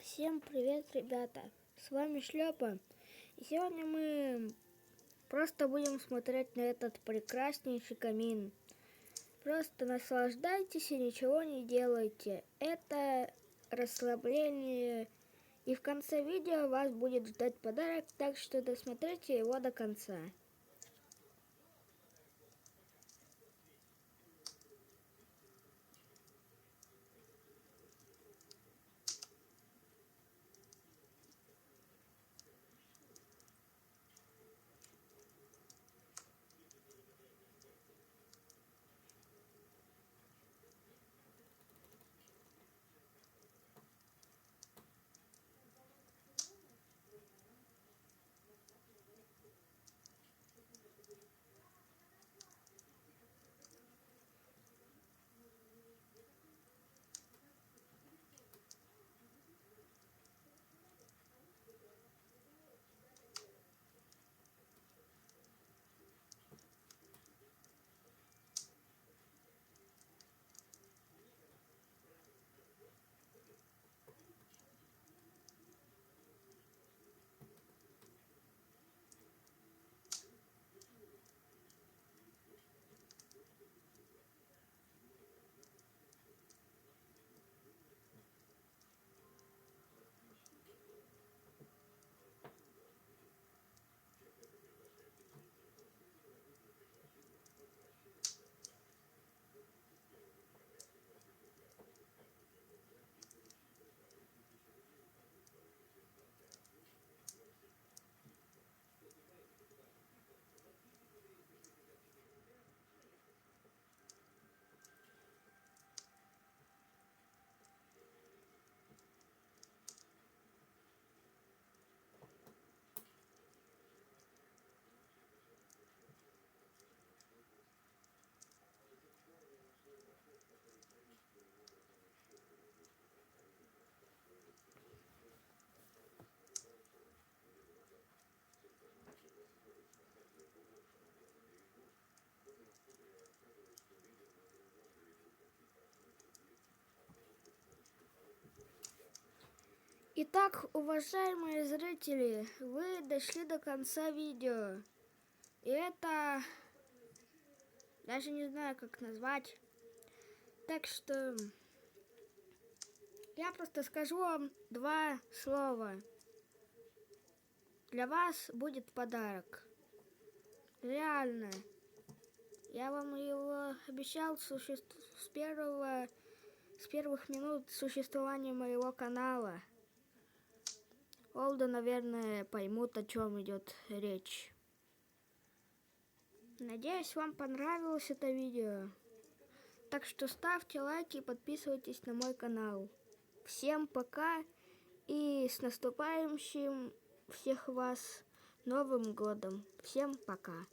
Всем привет, ребята! С вами Шлепа. И сегодня мы просто будем смотреть на этот прекраснейший камин. Просто наслаждайтесь и ничего не делайте. Это расслабление. И в конце видео вас будет ждать подарок, так что досмотрите его до конца. Итак, уважаемые зрители, вы дошли до конца видео. И это... даже не знаю, как назвать. Так что... я просто скажу вам два слова. Для вас будет подарок. Реально. Я вам его обещал с первых минут существования моего канала. Олды, наверное, поймут, о чем идет речь. Надеюсь, вам понравилось это видео. Так что ставьте лайки и подписывайтесь на мой канал. Всем пока и с наступающим всех вас Новым годом. Всем пока.